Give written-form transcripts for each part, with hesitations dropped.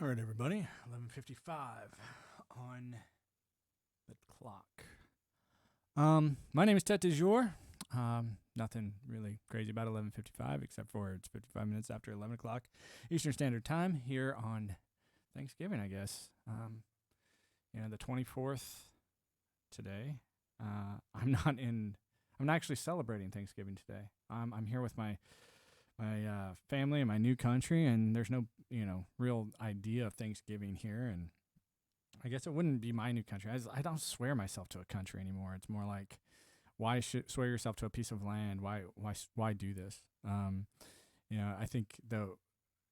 All right, everybody. 11:55 on the clock. My name is Tet du jour. Nothing really crazy about 11:55, except for it's 55 minutes after 11 o'clock Eastern Standard Time here on Thanksgiving, I guess. The 24th today. I'm not actually celebrating Thanksgiving today. I'm here with my family and my new country, and there's no real idea of Thanksgiving here, and I guess it wouldn't be my new country. I don't swear myself to a country anymore. It's more like, why swear yourself to a piece of land? Why do this? I think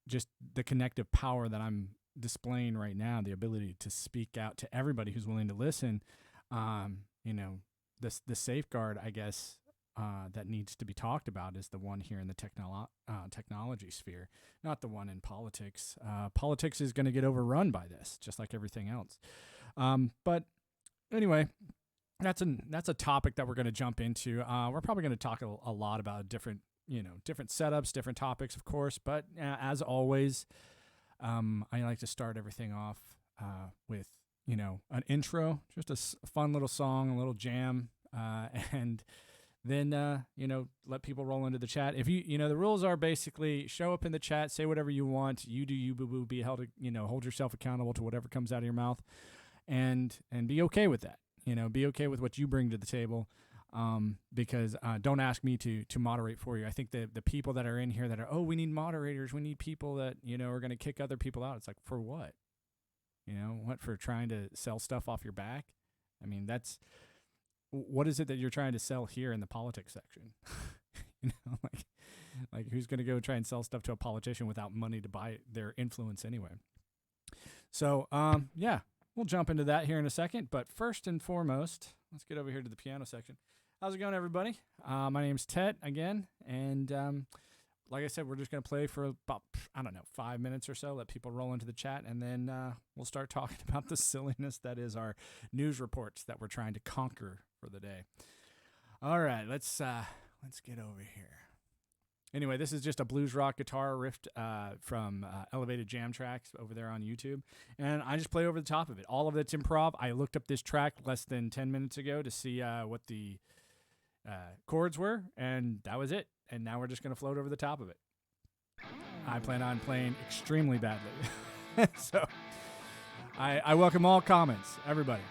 just the connective power that I'm displaying right now, the ability to speak out to everybody who's willing to listen, the safeguard, I guess, that needs to be talked about is the one here in the technology sphere, not the one in politics. Politics is going to get overrun by this, just like everything else. But anyway, that's a topic that we're going to jump into. We're probably going to talk a lot about different setups, different topics, of course. But as always, I like to start everything off with an intro, just a fun little song, a little jam, and then, let people roll into the chat. If the rules are basically show up in the chat, say whatever you want. You do you, boo-boo, be held, hold yourself accountable to whatever comes out of your mouth, and be okay with that. Be okay with what you bring to the table, because don't ask me to moderate for you. I think the people that are in here that are, we need moderators, we need people that, are going to kick other people out. It's like, for what? What, for trying to sell stuff off your back? I mean, what is it that you're trying to sell here in the politics section? Like who's going to go try and sell stuff to a politician without money to buy their influence anyway? So, we'll jump into that here in a second. But first and foremost, let's get over here to the piano section. How's it going, everybody? My name's Tet again. And like I said, we're just going to play for about, 5 minutes or so, let people roll into the chat, and then we'll start talking about the silliness that is our news reports that we're trying to conquer for the day. All right, let's get over here. Anyway, this is just a blues rock guitar riff from Elevated Jam Tracks over there on YouTube, and I just play over the top of it. All of it's improv. I looked up this track less than 10 minutes ago to see what the chords were, and that was it. And now we're just going to float over the top of it. I plan on playing extremely badly. So I welcome all comments, everybody.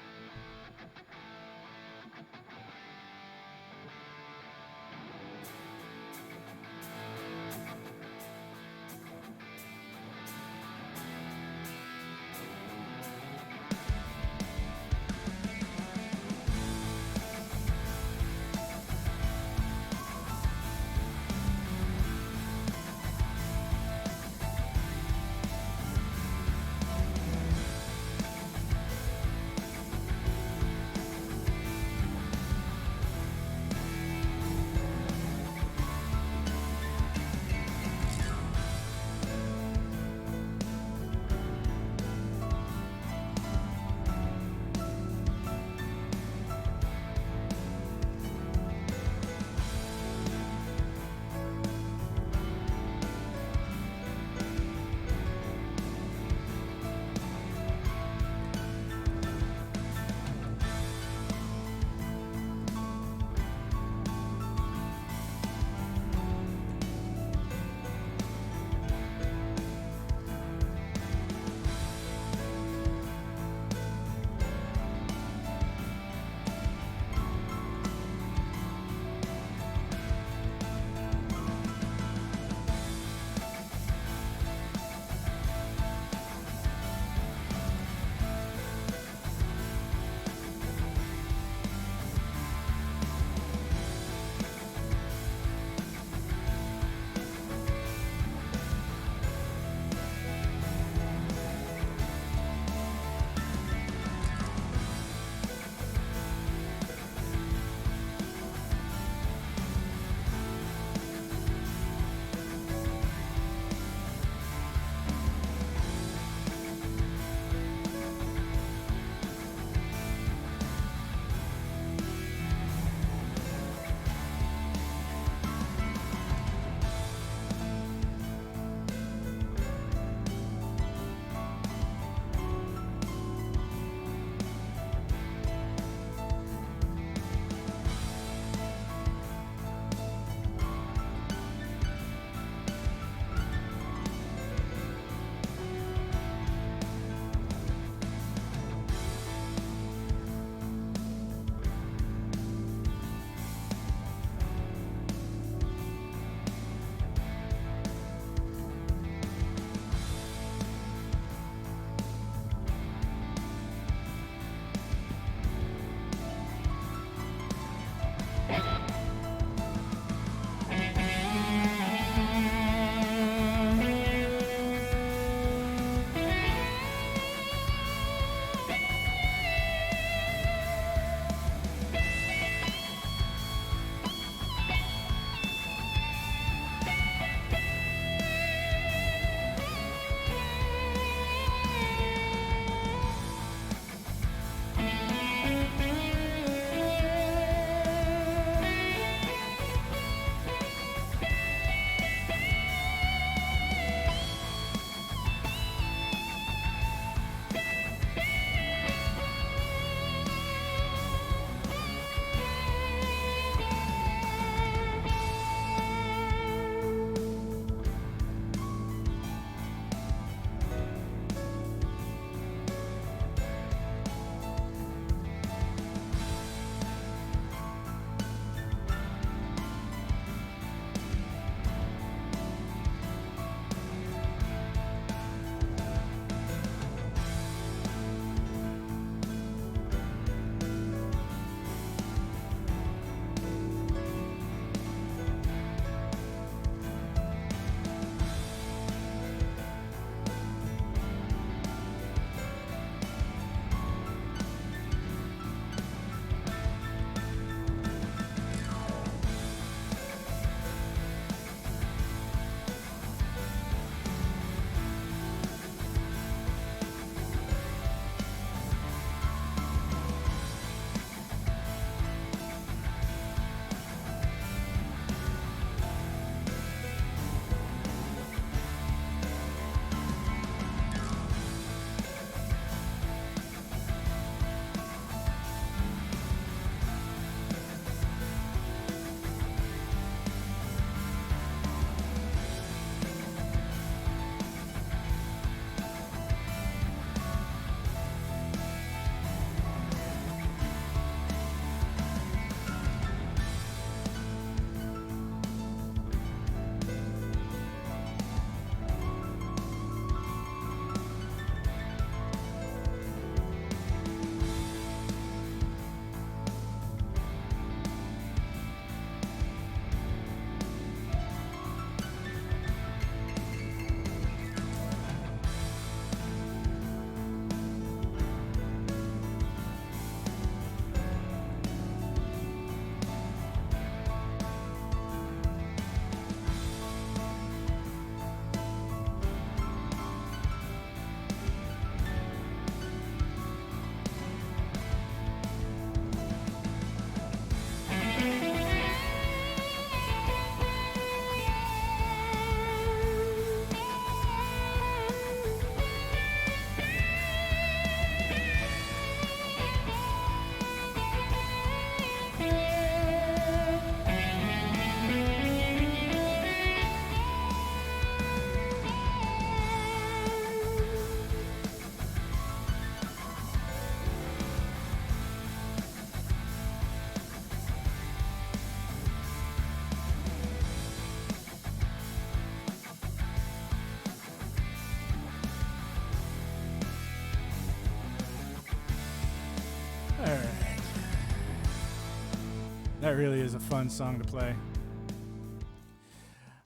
really is a fun song to play.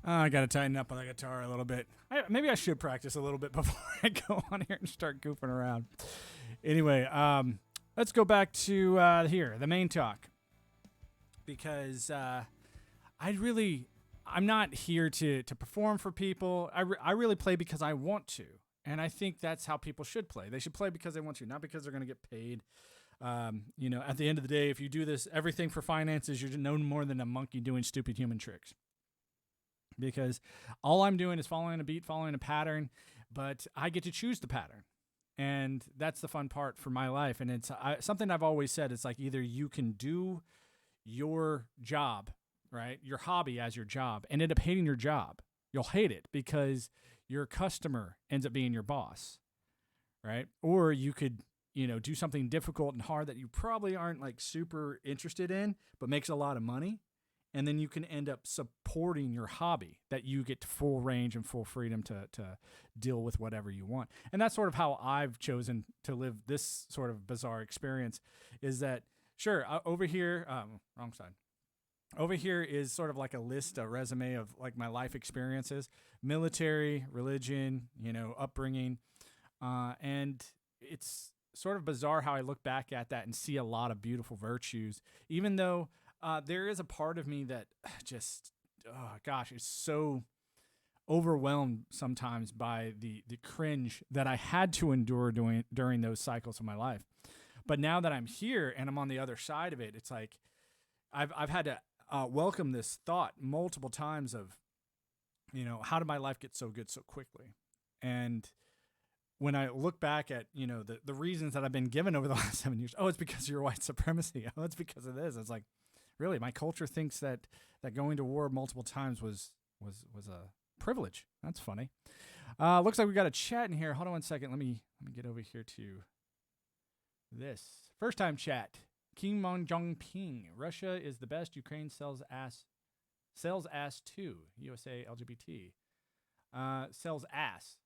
I got to tighten up on the guitar a little bit. Maybe I should practice a little bit before I go on here and start goofing around. Anyway, let's go back to here, the main talk. Because I'm not here to perform for people. I really play because I want to. And I think that's how people should play. They should play because they want to, not because they're going to get paid. At the end of the day, if you do this, everything for finances, you're no more than a monkey doing stupid human tricks. Because all I'm doing is following a beat, following a pattern, but I get to choose the pattern. And that's the fun part for my life. And it's something I've always said. It's like either you can do your job, right, your hobby as your job, and end up hating your job. You'll hate it because your customer ends up being your boss, right? Or you could, do something difficult and hard that you probably aren't like super interested in, but makes a lot of money. And then you can end up supporting your hobby that you get full range and full freedom to deal with whatever you want. And that's sort of how I've chosen to live this sort of bizarre experience is that, sure, over here, wrong side. Over here is sort of like a resume of like my life experiences, military, religion, upbringing. And it's sort of bizarre how I look back at that and see a lot of beautiful virtues, even though there is a part of me that just, is so overwhelmed sometimes by the cringe that I had to endure during those cycles of my life. But now that I'm here and I'm on the other side of it, it's like I've had to welcome this thought multiple times of, how did my life get so good so quickly? And when I look back at, the reasons that I've been given over the last 7 years, it's because of your white supremacy. Oh, it's because of this. It's like, really, my culture thinks that going to war multiple times was a privilege. That's funny. Looks like we got a chat in here. Hold on one second. Let me get over here to this. First time chat. Kim Jong-ping. Russia is the best. Ukraine sells ass too. USA LGBT. Sells ass.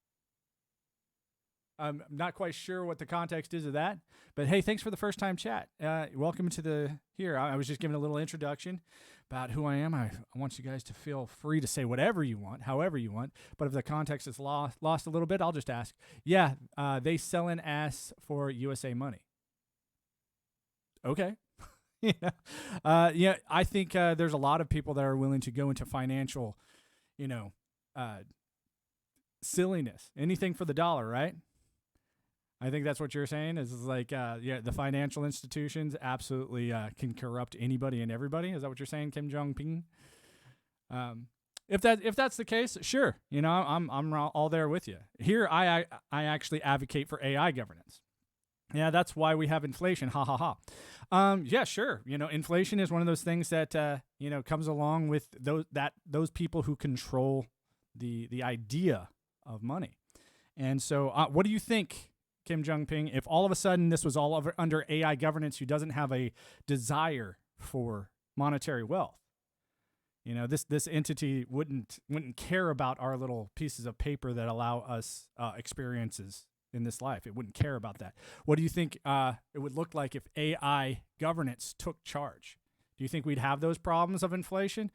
I'm not quite sure what the context is of that, but hey, thanks for the first time chat. Welcome to here. I was just giving a little introduction about who I am. I want you guys to feel free to say whatever you want, however you want, but if the context is lost a little bit, I'll just ask. Yeah, they sell an ass for USA money. Okay. I think there's a lot of people that are willing to go into financial, silliness, anything for the dollar, right? I think that's what you're saying is like, the financial institutions absolutely can corrupt anybody and everybody. Is that what you're saying, Kim Jong-ping? If that's the case, sure. I'm all there with you. Here, I actually advocate for AI governance. Yeah, that's why we have inflation. Ha ha ha. Yeah, sure. Inflation is one of those things that comes along with those people who control the idea of money. And so, what do you think, Kim Jong-ping, if all of a sudden this was all under AI governance who doesn't have a desire for monetary wealth? This entity wouldn't care about our little pieces of paper that allow us experiences in this life. It wouldn't care about that. What do you think it would look like if AI governance took charge? Do you think we'd have those problems of inflation?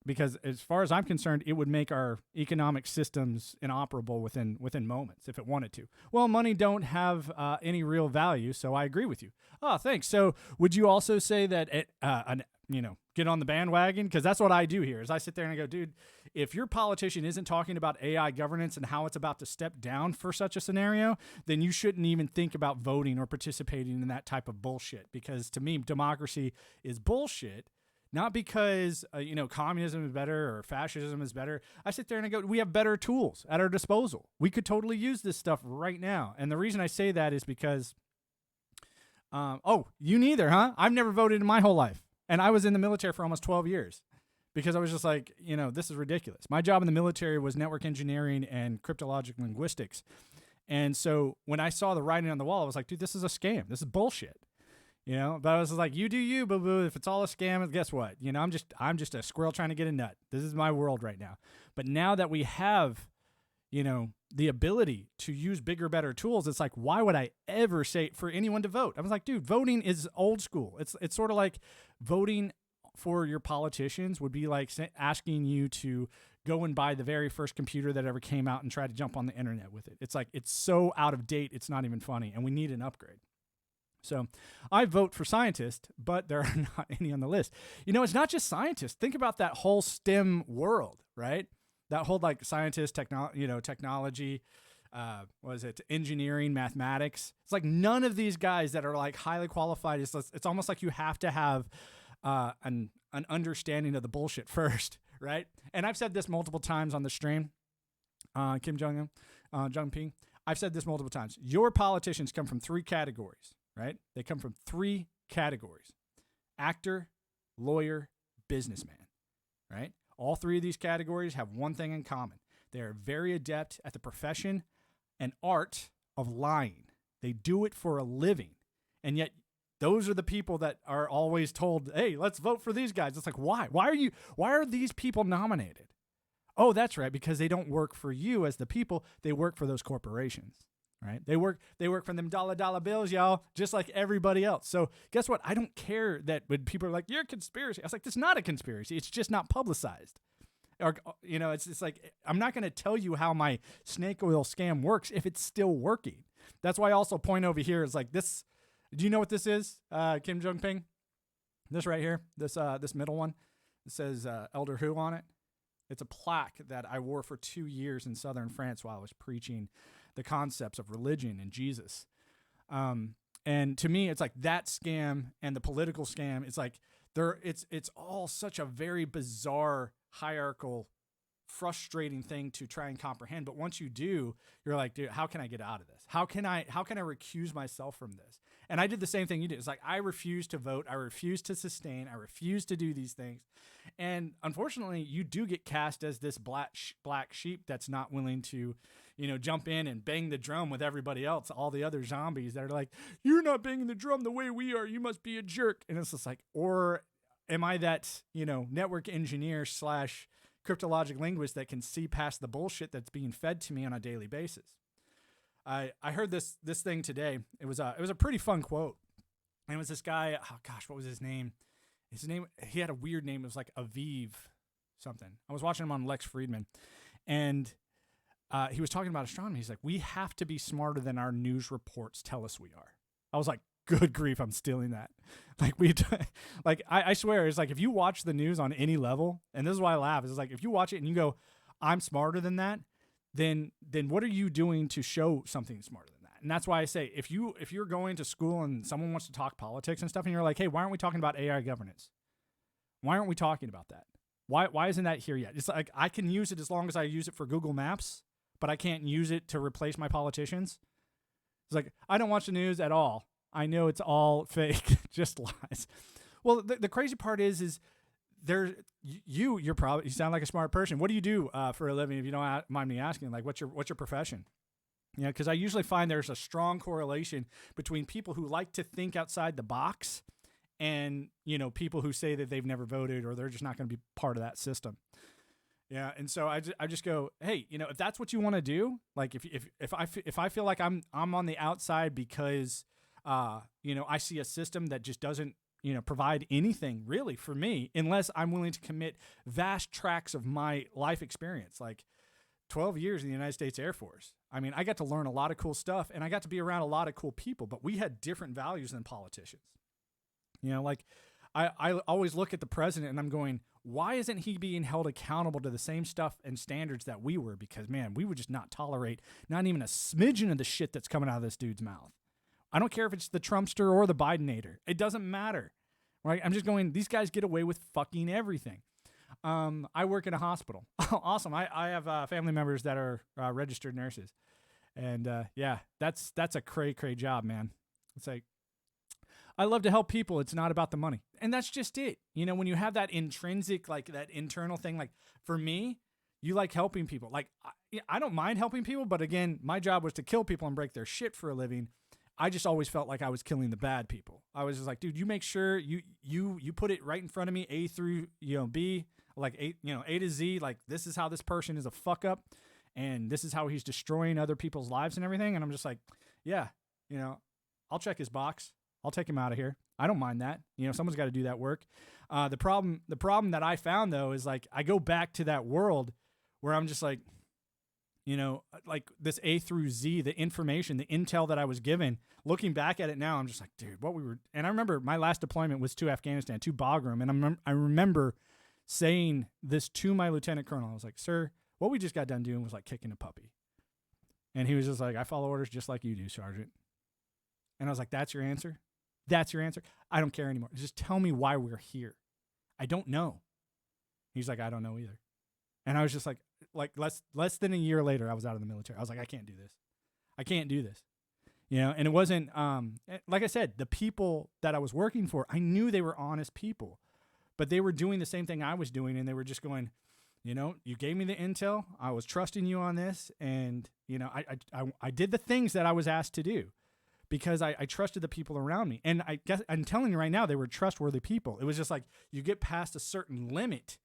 Because as far as I'm concerned, it would make our economic systems inoperable within moments if it wanted to. Well, money don't have any real value, so I agree with you. Oh, thanks. So would you also say that get on the bandwagon? Because that's what I do here is I sit there and I go, dude, if your politician isn't talking about AI governance and how it's about to step down for such a scenario, then you shouldn't even think about voting or participating in that type of bullshit. Because to me, democracy is bullshit. Not because, communism is better or fascism is better. I sit there and I go, we have better tools at our disposal. We could totally use this stuff right now. And the reason I say that is because, you neither, huh? I've never voted in my whole life. And I was in the military for almost 12 years because I was just like, this is ridiculous. My job in the military was network engineering and cryptologic linguistics. And so when I saw the writing on the wall, I was like, dude, this is a scam. This is bullshit. But I was like, you do you, boo boo. If it's all a scam, guess what? I'm just a squirrel trying to get a nut. This is my world right now. But now that we have, the ability to use bigger, better tools, it's like, why would I ever say for anyone to vote? I was like, dude, voting is old school. It's sort of like voting for your politicians would be like asking you to go and buy the very first computer that ever came out and try to jump on the internet with it. It's like, it's so out of date, it's not even funny, and we need an upgrade. So I vote for scientists, but there are not any on the list. It's not just scientists. Think about that whole STEM world, right? That whole like scientist, technology, engineering, mathematics. It's like none of these guys that are like highly qualified. It's almost like you have to have an understanding of the bullshit first, right? And I've said this multiple times on the stream, Kim Jong-ping. I've said this multiple times. Your politicians come from 3 categories, right? They come from 3 categories: actor, lawyer, businessman, right? All 3 of these categories have one thing in common. They are very adept at the profession and art of lying. They do it for a living. And yet those are the people that are always told, hey, let's vote for these guys. It's like, why? Why are these people nominated? Oh, that's right, because they don't work for you as the people. They work for those corporations, right? They work for them dollar bills, y'all, just like everybody else. So guess what? I don't care that when people are like, you're a conspiracy. I was like, this is not a conspiracy. It's just not publicized. Or, it's just like, I'm not going to tell you how my snake oil scam works if it's still working. That's why I also point over here is like this. Do you know what this is, Kim Jong-ping? This right here, this middle one, it says Elder Who on it. It's a plaque that I wore for 2 years in southern France while I was preaching the concepts of religion and Jesus. And to me, it's like that scam and the political scam. It's like it's all such a very bizarre, hierarchical, frustrating thing to try and comprehend. But once you do, you're like, dude, how can I get out of this? How can I recuse myself from this? And I did the same thing you did. It's like, I refuse to vote. I refuse to sustain. I refuse to do these things. And unfortunately, you do get cast as this black sheep that's not willing to, jump in and bang the drum with everybody else, all the other zombies that are like, you're not banging the drum the way we are. You must be a jerk. And it's just like, or am I that, network engineer / cryptologic linguist that can see past the bullshit that's being fed to me on a daily basis? I heard this thing today. It was a pretty fun quote. And it was this guy, oh gosh, what was his name? He had a weird name. It was like Aviv something. I was watching him on Lex Friedman, and he was talking about astronomy. He's like, we have to be smarter than our news reports tell us we are. I was like, good grief, I'm stealing that. I swear, it's like, if you watch the news on any level, and this is why I laugh, it's like, if you watch it and you go, I'm smarter than that, then what are you doing to show something smarter than that? And that's why I say, if you're going to school and someone wants to talk politics and stuff, and you're like, hey, why aren't we talking about AI governance? Why aren't we talking about that? Why isn't that here yet? It's like, I can use it as long as I use it for Google Maps, but I can't use it to replace my politicians. It's like, I don't watch the news at all. I know it's all fake, just lies. Well, the crazy part is you sound like a smart person. What do you do for a living, if you don't mind me asking? Like, what's your profession? Because I usually find there's a strong correlation between people who like to think outside the box and, people who say that they've never voted or they're just not going to be part of that system. Yeah, and so I just go, hey, if that's what you want to do, like if I feel like I'm on the outside because I see a system that just doesn't provide anything really for me, unless I'm willing to commit vast tracts of my life experience, like 12 years in the United States Air Force. I mean, I got to learn a lot of cool stuff, and I got to be around a lot of cool people, but we had different values than politicians. I always look at the president and I'm going, why isn't he being held accountable to the same stuff and standards that we were? Because, man, we would just not tolerate not even a smidgen of the shit that's coming out of this dude's mouth. I don't care if it's the Trumpster or the Bidenator. It doesn't matter, right? I'm just going, these guys get away with fucking everything. I work in a hospital. Awesome. I have family members that are registered nurses. And yeah, that's a cray job, man. It's like, I love to help people. It's not about the money. And that's just it. When you have that intrinsic, like that internal thing, like for me, you like helping people. Like I don't mind helping people, but again, my job was to kill people and break their shit for a living. I just always felt like I was killing the bad people. I was just like, dude, you make sure you put it right in front of me, A through B, like A to Z. Like, this is how this person is a fuck up, and this is how he's destroying other people's lives and everything. And I'm just like, yeah, I'll check his box. I'll take him out of here. I don't mind that. Someone's got to do that work. The problem that I found though is like I go back to that world where I'm just like, like this A through Z, the information, the intel that I was given. Looking back at it now, I'm just like, dude, and I remember my last deployment was to Afghanistan, to Bagram, and I remember saying this to my lieutenant colonel. I was like, sir, what we just got done doing was like kicking a puppy. And he was just like, I follow orders just like you do, Sergeant. And I was like, that's your answer? That's your answer? I don't care anymore. Just tell me why we're here. I don't know. He's like, I don't know either. And I was just like less than a year later, I was out of the military. I was like, I can't do this. I can't do this. And it wasn't, like I said, the people that I was working for, I knew they were honest people, but they were doing the same thing I was doing. And they were just going, you gave me the intel. I was trusting you on this. And, I did the things that I was asked to do because I trusted the people around me. And I guess I'm telling you right now, they were trustworthy people. It was just like, you get past a certain limit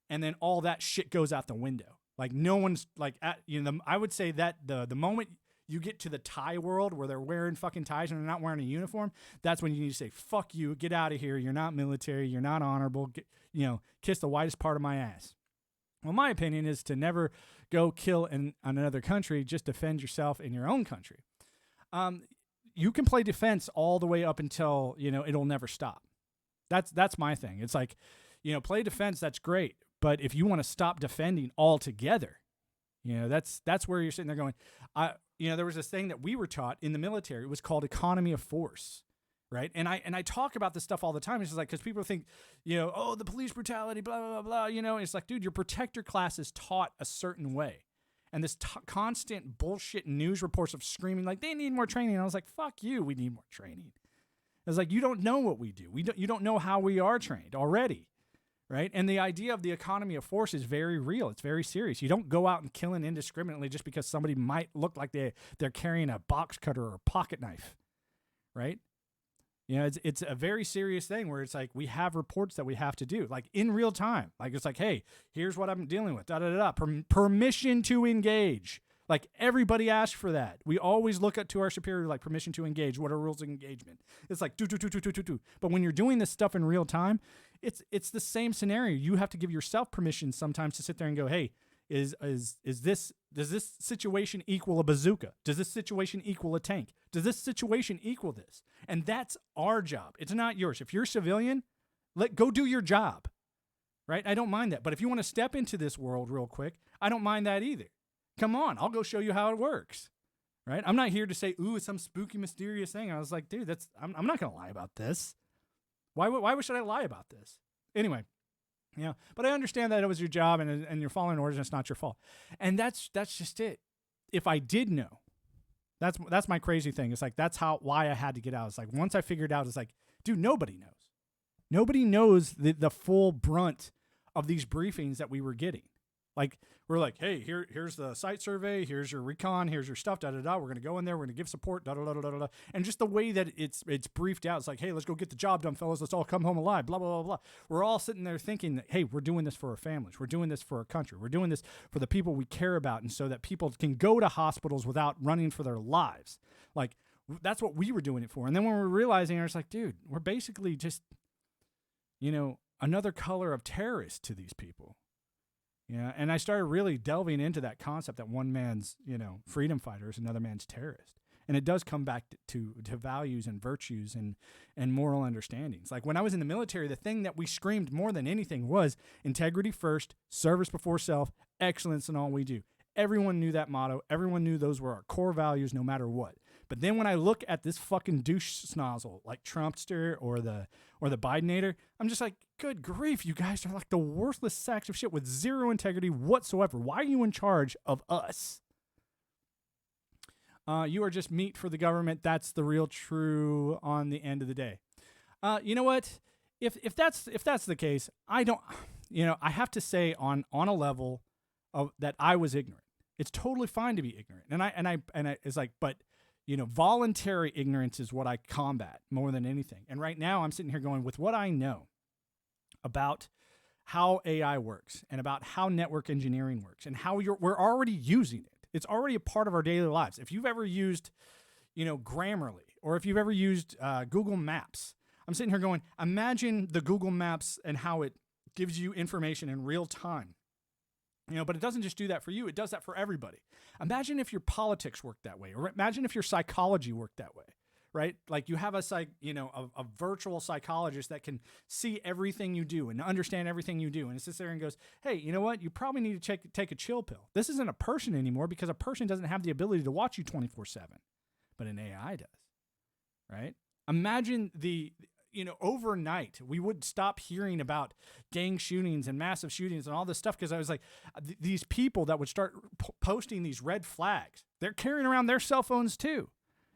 and then all that shit goes out the window. Like no one's like, I would say that the moment you get to the tie world where they're wearing fucking ties and they're not wearing a uniform, that's when you need to say, fuck you, get out of here. You're not military. You're not honorable. Kiss the whitest part of my ass. Well, my opinion is to never go kill in another country. Just defend yourself in your own country. You can play defense all the way up until, it'll never stop. That's my thing. It's like, play defense. That's great. But if you want to stop defending altogether, that's where you're sitting there going, there was this thing that we were taught in the military. It was called economy of force, right? And I talk about this stuff all the time. It's just like, because people think, the police brutality, blah, blah, blah, blah. It's like, dude, your protector class is taught a certain way. And this constant bullshit news reports of screaming like, they need more training. And I was like, fuck you, we need more training. It's like, you don't know what we do. You don't know how we are trained already. Right? And the idea of the economy of force is very real. It's very serious. You don't go out and killing indiscriminately just because somebody might look like they're carrying a box cutter or a pocket knife. Right? It's a very serious thing where it's like we have reports that we have to do, like in real time. Like it's like, hey, here's what I'm dealing with. Permission to engage. Like everybody asks for that. We always look up to our superior like permission to engage. What are rules of engagement? It's like do. But when you're doing this stuff in real time, it's the same scenario. You have to give yourself permission sometimes to sit there and go, hey, does this situation equal a bazooka? Does this situation equal a tank? Does this situation equal this? And that's our job. It's not yours. If you're a civilian, go do your job. Right? I don't mind that. But if you want to step into this world real quick, I don't mind that either. Come on, I'll go show you how it works. Right? I'm not here to say, ooh, it's some spooky, mysterious thing. I was like, dude, I'm not going to lie about this. Why should I lie about this? Anyway, but I understand that it was your job and you're following orders and it's not your fault. And that's just it. If I did know, that's my crazy thing. It's like, why I had to get out. It's like, once I figured out, it's like, dude, nobody knows. Nobody knows the full brunt of these briefings that we were getting. Like, we're like, hey, here's the site survey, here's your recon, here's your stuff, da-da-da. We're going to go in there, we're going to give support, da-da-da-da-da-da. And just the way that it's briefed out, it's like, hey, let's go get the job done, fellas. Let's all come home alive, blah, blah, blah, blah. We're all sitting there thinking that, hey, we're doing this for our families. We're doing this for our country. We're doing this for the people we care about, and so that people can go to hospitals without running for their lives. Like, that's what we were doing it for. And then when we're realizing, it's like, dude, we're basically just, another color of terrorist to these people. And I started really delving into that concept that one man's, freedom fighter is another man's terrorist. And it does come back to values and virtues and moral understandings. Like when I was in the military, the thing that we screamed more than anything was integrity first, service before self, excellence in all we do. Everyone knew that motto. Everyone knew those were our core values no matter what. But then when I look at this fucking douche snozzle like Trumpster or the Bidenator, I'm just like, good grief, you guys are like the worthless sacks of shit with zero integrity whatsoever. Why are you in charge of us? You are just meat for the government. That's the real true on the end of the day. You know what? If that's the case, I have to say on a level of that I was ignorant. It's totally fine to be ignorant. And I it's like, but voluntary ignorance is what I combat more than anything. And right now I'm sitting here going, with what I know about how AI works and about how network engineering works and how we're already using it. It's already a part of our daily lives. If you've ever used, Grammarly, or if you've ever used Google Maps, I'm sitting here going, imagine the Google Maps and how it gives you information in real time. But it doesn't just do that for you. It does that for everybody. Imagine if your politics worked that way, or imagine if your psychology worked that way, right? Like you have a virtual psychologist that can see everything you do and understand everything you do. And it sits there and goes, hey, you know what? You probably need to take a chill pill. This isn't a person anymore because a person doesn't have the ability to watch you 24/7, but an AI does, right? Imagine overnight, we would stop hearing about gang shootings and massive shootings and all this stuff because I was like, these people that would start posting these red flags, they're carrying around their cell phones too.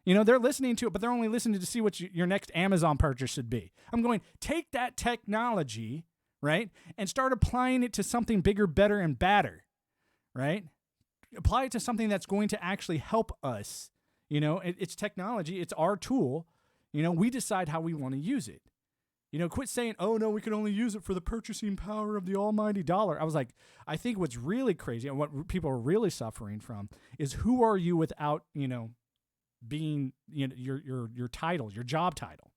They're listening to it, but they're only listening to see what your next Amazon purchase should be. I'm going, take that technology, right, and start applying it to something bigger, better, and badder, right? Apply it to something that's going to actually help us. It's technology. It's our tool. We decide how we want to use it. Quit saying, oh, no, we can only use it for the purchasing power of the almighty dollar. I was like, I think what's really crazy and what people are really suffering from is who are you without, being, your title, your job title.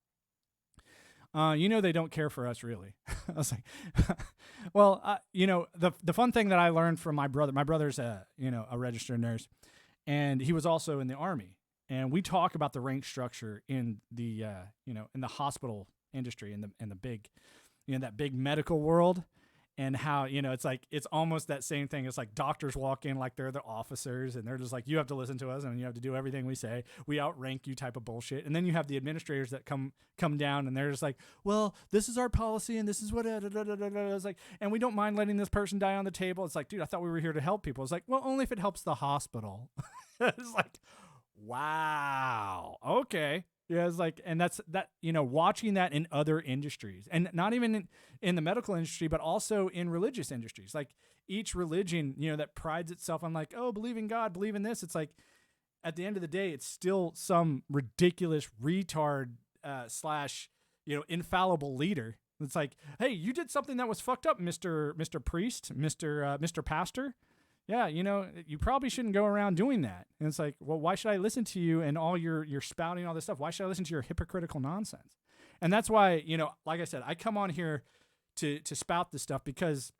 They don't care for us, really. I was like, well, the fun thing that I learned from my brother's a registered nurse, and he was also in the Army. And we talk about the rank structure in the, in the hospital industry, in the big, that big medical world, and how, it's almost that same thing. It's like doctors walk in like they're the officers, and they're just like, you have to listen to us, and you have to do everything we say. We outrank you type of bullshit. And then you have the administrators that come down, and they're just like, well, this is our policy, and this is what, it's like, and we don't mind letting this person die on the table. It's like, dude, I thought we were here to help people. It's like, well, only if it helps the hospital. It's like, wow. Okay. Yeah. It's like, and that's that, watching that in other industries, and not even in the medical industry, but also in religious industries. Like each religion, that prides itself on like, oh, believe in God, believe in this. It's like, at the end of the day, it's still some ridiculous retard, / infallible leader. It's like, hey, you did something that was fucked up, Mr. Priest, Mr. Pastor. Yeah, you probably shouldn't go around doing that. And it's like, well, why should I listen to you and all your spouting all this stuff? Why should I listen to your hypocritical nonsense? And that's why, like I said, I come on here to spout this stuff because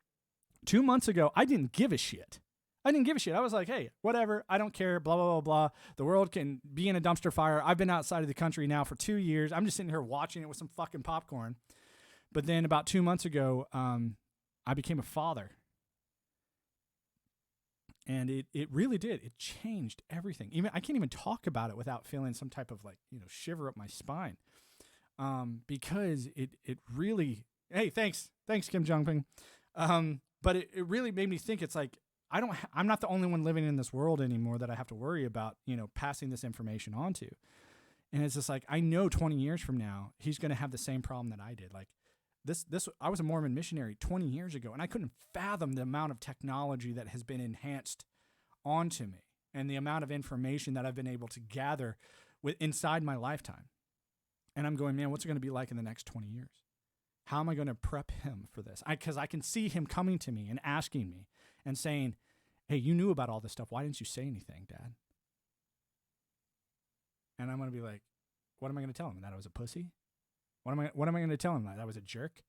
2 months ago, I didn't give a shit. I was like, hey, whatever. I don't care, blah, blah, blah, blah. The world can be in a dumpster fire. I've been outside of the country now for 2 years. I'm just sitting here watching it with some fucking popcorn. But then about 2 months ago, I became a father. And it really did. It changed everything. I can't even talk about it without feeling some type of shiver up my spine. Because it really, hey, thanks Kim Jong-un. But it really made me think. It's like, I'm not the only one living in this world anymore that I have to worry about, passing this information on to. And it's just like, I know 20 years from now, he's going to have the same problem that I did. Like, I was a Mormon missionary 20 years ago, and I couldn't fathom the amount of technology that has been enhanced onto me and the amount of information that I've been able to gather inside my lifetime. And I'm going, man, what's it going to be like in the next 20 years? How am I going to prep him for this? Because I can see him coming to me and asking me and saying, hey, you knew about all this stuff. Why didn't you say anything, Dad? And I'm going to be like, what am I going to tell him? That I was a pussy? What am I going to tell him? That I was a jerk? I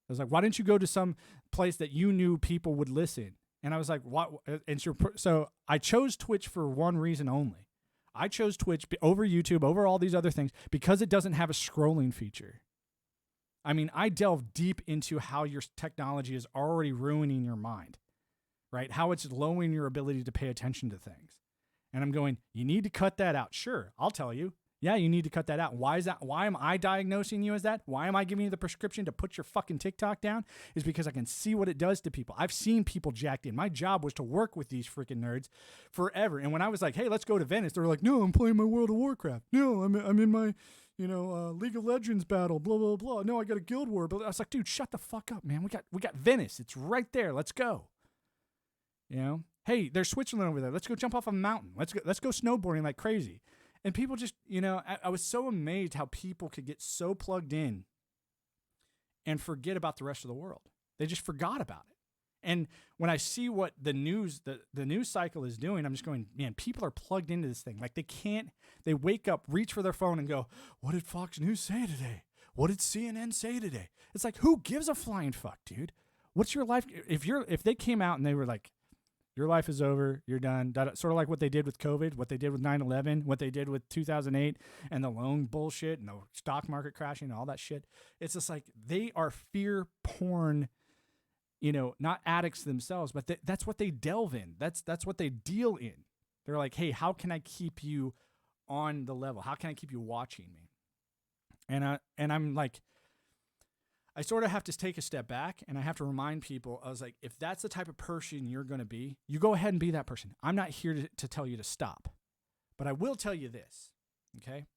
was like, why didn't you go to some place that you knew people would listen? And I was like, what? And so I chose Twitch for one reason only. I chose Twitch over YouTube, over all these other things, because it doesn't have a scrolling feature. I mean, I delve deep into how your technology is already ruining your mind, right? How it's lowering your ability to pay attention to things. And I'm going, you need to cut that out. Sure, I'll tell you. Yeah, you need to cut that out. Why is that? Why am I diagnosing you as that? Why am I giving you the prescription to put your fucking TikTok down? Is because I can see what it does to people. I've seen people jacked in. My job was to work with these freaking nerds forever. And when I was like, hey, let's go to Venice, they were like, no, I'm playing my World of Warcraft. No, I'm in my, League of Legends battle, blah, blah, blah. No, I got a Guild War. But I was like, dude, shut the fuck up, man. We got Venice. It's right there. Let's go. Hey, there's Switzerland over there. Let's go jump off a mountain. Let's go snowboarding like crazy. And people just, I was so amazed how people could get so plugged in and forget about the rest of the world. They just forgot about it. And when I see what the news cycle is doing, I'm just going, man, people are plugged into this thing. Like they wake up, reach for their phone and go, what did Fox News say today? what did CNN say today? It's like, who gives a flying fuck, dude? What's your life? If they came out and they were like, your life is over, you're done, sort of like what they did with COVID, what they did with 9/11, what they did with 2008 and the loan bullshit and the stock market crashing and all that shit. It's just like, they are fear porn, not addicts themselves, but that's what they delve in. That's what they deal in. They're like, hey, how can I keep you on the level? How can I keep you watching me? And I'm like, I sort of have to take a step back, and I have to remind people, I was like, if that's the type of person you're going to be, you go ahead and be that person. I'm not here to tell you to stop, but I will tell you this, okay?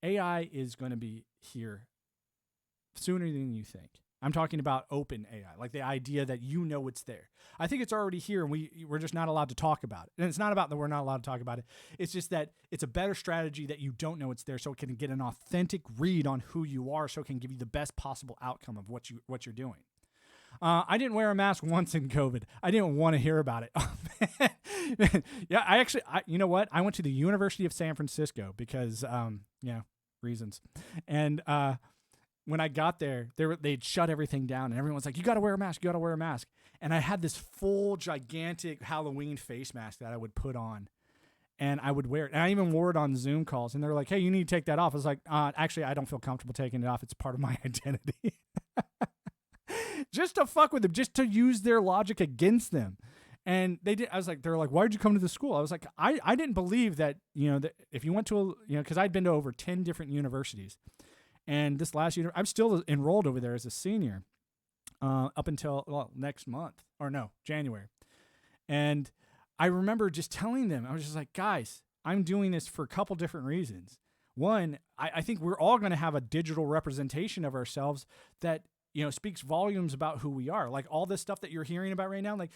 AI is going to be here sooner than you think. I'm talking about open AI, like the idea that it's there. I think it's already here, and we're just not allowed to talk about it. And it's not about that we're not allowed to talk about it. It's just that it's a better strategy that you don't know it's there, so it can get an authentic read on who you are, so it can give you the best possible outcome of what you're doing. I didn't wear a mask once in COVID. I didn't want to hear about it. Yeah, you know what? I went to the University of San Francisco because, reasons. And when I got there, they'd shut everything down, and everyone was like, you got to wear a mask, you got to wear a mask. And I had this full, gigantic Halloween face mask that I would put on, and I would wear it. And I even wore it on Zoom calls, and they're like, hey, you need to take that off. I was like, actually, I don't feel comfortable taking it off. It's part of my identity. Just to fuck with them, just to use their logic against them. And they're like, why'd you come to the school? I was like, I didn't believe that, that if you went to because I'd been to over 10 different universities. And this last year, I'm still enrolled over there as a senior up until next month, or no, January. And I remember just telling them, I was just like, guys, I'm doing this for a couple different reasons. One, I think we're all going to have a digital representation of ourselves that, speaks volumes about who we are. Like all this stuff that you're hearing about right now, like,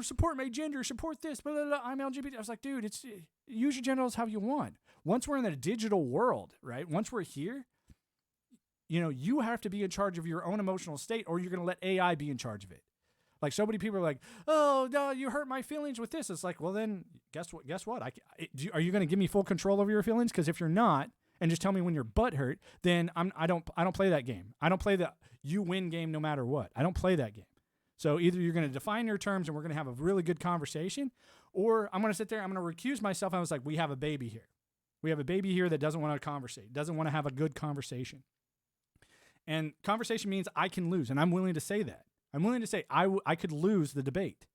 support my gender, support this, blah, blah, blah, I'm LGBT. I was like, dude, use your genitals how you want. Once we're in the digital world, right? Once we're here, you have to be in charge of your own emotional state, or you're going to let AI be in charge of it. Like so many people are like, oh, no, you hurt my feelings with this. It's like, well, then guess what? Are you going to give me full control over your feelings? Because if you're not, and just tell me when your butt hurt, then I don't play that game. I don't play the you win game no matter what. I don't play that game. So either you're going to define your terms and we're going to have a really good conversation, or I'm going to sit there, I'm going to recuse myself. I was like, we have a baby here. We have a baby here that doesn't want to conversate, doesn't want to have a good conversation. And conversation means I can lose, and I'm willing to say that. I'm willing to say I could lose the debate,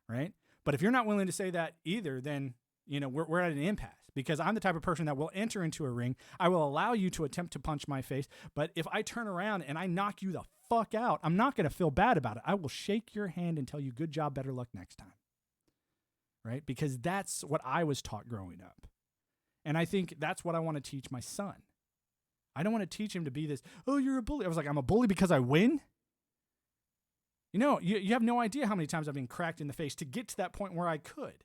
right? But if you're not willing to say that either, then we're at an impasse, because I'm the type of person that will enter into a ring. I will allow you to attempt to punch my face, but if I turn around and I knock you the fuck out, I'm not going to feel bad about it. I will shake your hand and tell you good job, better luck next time, right? Because that's what I was taught growing up, and I think that's what I want to teach my son. I don't want to teach him to be this, oh, you're a bully. I was like, I'm a bully because I win? You have no idea how many times I've been cracked in the face to get to that point where I could.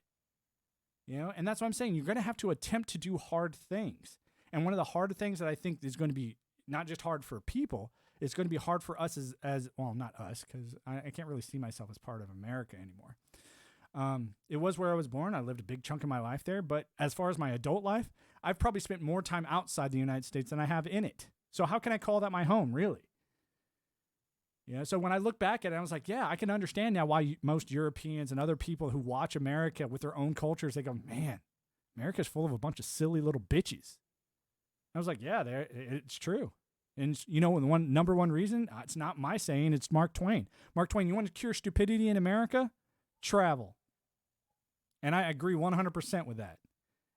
And that's what I'm saying. You're going to have to attempt to do hard things. And one of the hard things that I think is going to be not just hard for people, it's going to be hard for us as well, not us, because I can't really see myself as part of America anymore. It was where I was born. I lived a big chunk of my life there. But as far as my adult life, I've probably spent more time outside the United States than I have in it. So how can I call that my home, really? So when I look back at it, I was like, yeah, I can understand now why most Europeans and other people who watch America with their own cultures, they go, man, America's full of a bunch of silly little bitches. I was like, yeah, it's true. And the number one reason, it's not my saying, it's Mark Twain. Mark Twain, you want to cure stupidity in America? Travel. And I agree 100% with that.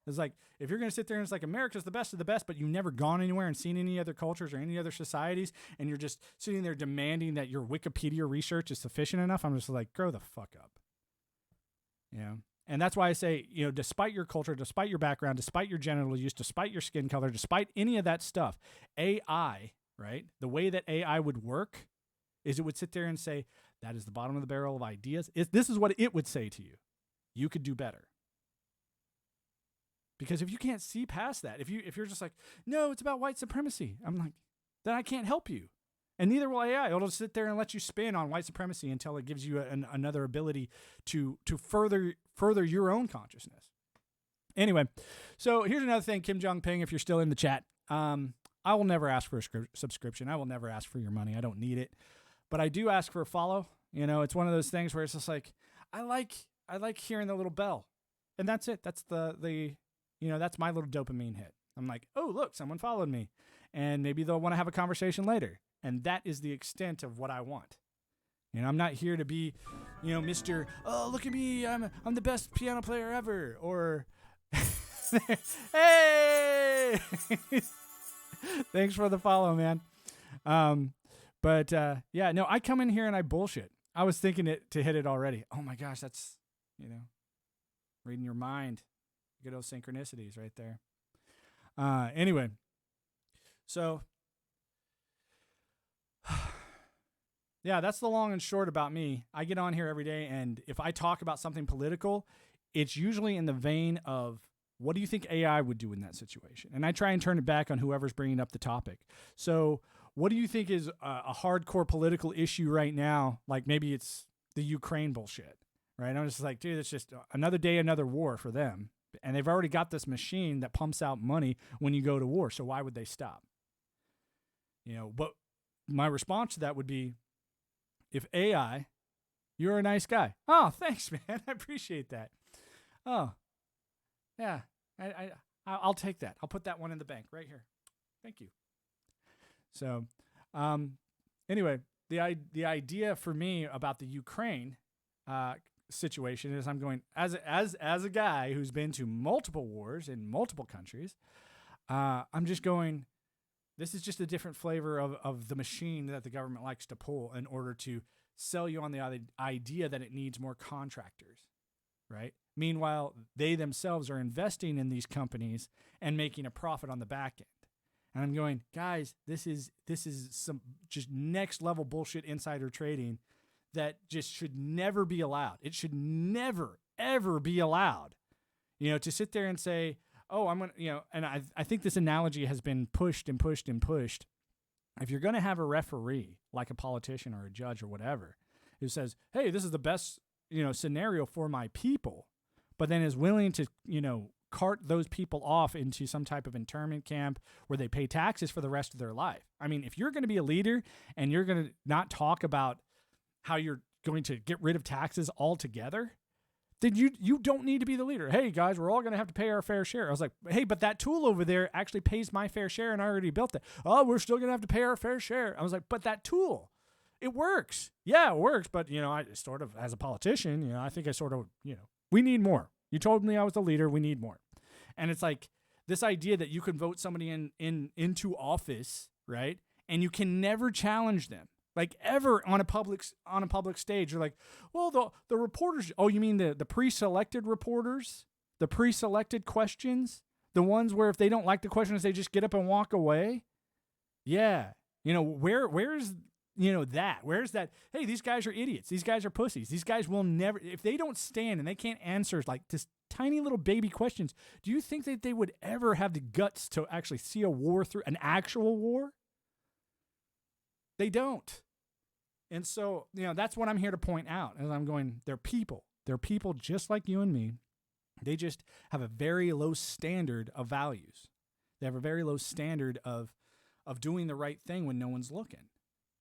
It's like, if you're going to sit there and it's like America's the best of the best, but you've never gone anywhere and seen any other cultures or any other societies, and you're just sitting there demanding that your Wikipedia research is sufficient enough, I'm just like, grow the fuck up. And that's why I say, despite your culture, despite your background, despite your genital use, despite your skin color, despite any of that stuff, AI, right? The way that AI would work is it would sit there and say, that is the bottom of the barrel of ideas. This is what it would say to you. You could do better. Because if you can't see past that, if you're just like, no, it's about white supremacy, I'm like, then I can't help you. And neither will AI. It'll sit there and let you spin on white supremacy until it gives you another ability to further your own consciousness. Anyway, so here's another thing, Kim Jong-ping, if you're still in the chat. I will never ask for a subscription. I will never ask for your money. I don't need it. But I do ask for a follow. You know, it's one of those things where it's just like, I like hearing the little bell. And that's it. That's the that's my little dopamine hit. I'm like, oh, look, someone followed me. And maybe they'll want to have a conversation later. And that is the extent of what I want. You know, I'm not here to be, Mr. Oh, look at me. I'm the best piano player ever. Or, hey, thanks for the follow, man. No, I come in here and I bullshit. I was thinking to hit it already. Oh my gosh, that's, reading your mind. Good old synchronicities right there. Anyway, so yeah, that's the long and short about me. I get on here every day, and if I talk about something political, it's usually in the vein of, what do you think AI would do in that situation? And I try and turn it back on whoever's bringing up the topic. So what do you think is a hardcore political issue right now? Like maybe it's the Ukraine bullshit, right? I'm just like, dude, it's just another day, another war for them. And they've already got this machine that pumps out money when you go to war. So why would they stop? But my response to that would be, if AI, you're a nice guy. Oh, thanks, man. I appreciate that. Oh, yeah. I'll take that. I'll put that one in the bank right here. Thank you. So, anyway, the idea for me about the Ukraine situation is, I'm going as a guy who's been to multiple wars in multiple countries. I'm just going, this is just a different flavor of the machine that the government likes to pull in order to sell you on the idea that it needs more contractors, right? Meanwhile, they themselves are investing in these companies and making a profit on the back end. And I'm going, guys, this is some just next level bullshit insider trading that just should never be allowed. It should never, ever be allowed, to sit there and say, oh, I'm going to, and I think this analogy has been pushed and pushed and pushed. If you're going to have a referee, like a politician or a judge or whatever, who says, hey, this is the best, scenario for my people, but then is willing to, cart those people off into some type of internment camp where they pay taxes for the rest of their life. I mean, if you're going to be a leader and you're going to not talk about how you're going to get rid of taxes altogether, then you don't need to be the leader. Hey, guys, we're all going to have to pay our fair share. I was like, hey, but that tool over there actually pays my fair share, and I already built it. Oh, we're still going to have to pay our fair share. I was like, but that tool, it works. Yeah, it works, but, I sort of, as a politician, I think I sort of, we need more. You told me I was the leader. We need more. And it's like this idea that you can vote somebody into office, right? And you can never challenge them. Like ever on a public stage, you're like, well, the reporters. Oh, you mean the pre-selected reporters, the pre-selected questions, the ones where if they don't like the questions, they just get up and walk away. Yeah, where's that? Where's that? Hey, these guys are idiots. These guys are pussies. These guys will never, if they don't stand and they can't answer like this tiny little baby questions. Do you think that they would ever have the guts to actually see a war through, an actual war? They don't. And so, that's what I'm here to point out. As I'm going, they're people. They're people just like you and me. They just have a very low standard of values. They have a very low standard of doing the right thing when no one's looking.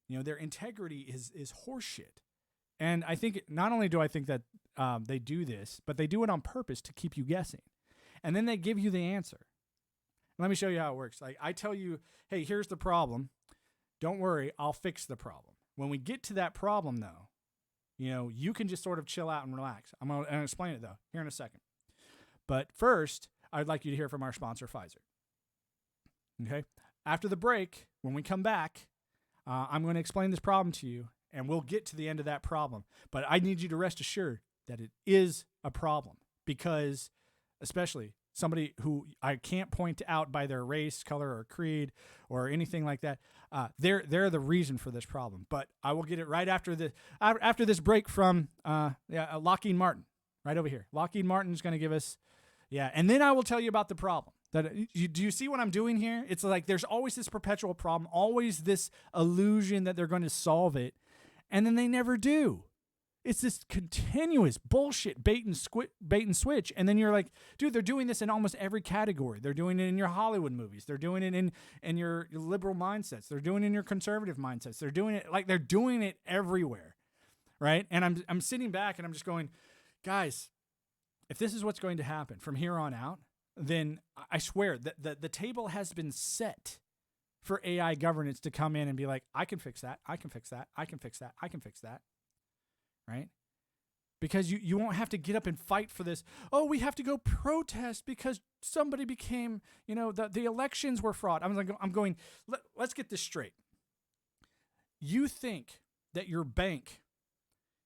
Their integrity is horseshit. And I think, not only do I think that they do this, but they do it on purpose to keep you guessing. And then they give you the answer. Let me show you how it works. Like I tell you, hey, here's the problem. Don't worry, I'll fix the problem. When we get to that problem, though, you can just sort of chill out and relax. I'm going to explain it, though, here in a second. But first, I'd like you to hear from our sponsor, Pfizer. Okay? After the break, when we come back, I'm going to explain this problem to you, and we'll get to the end of that problem. But I need you to rest assured that it is a problem because, especially somebody who I can't point out by their race, color, or creed, or anything like that. They're the reason for this problem. But I will get it right after this break from Lockheed Martin, right over here. Lockheed Martin is going to give us, and then I will tell you about the problem. Do you see what I'm doing here? It's like there's always this perpetual problem, always this illusion that they're going to solve it, and then they never do. It's this continuous bullshit bait and switch. And then you're like, dude, they're doing this in almost every category. They're doing it in your Hollywood movies. They're doing it in your liberal mindsets. They're doing it in your conservative mindsets. They're doing it everywhere, right? And I'm sitting back and I'm just going, guys, if this is what's going to happen from here on out, then I swear that the table has been set for AI governance to come in and be like, I can fix that. I can fix that. I can fix that. I can fix that. Right? Because you won't have to get up and fight for this. Oh, we have to go protest because somebody became, the elections were fraud. I'm going, let's get this straight. You think that your bank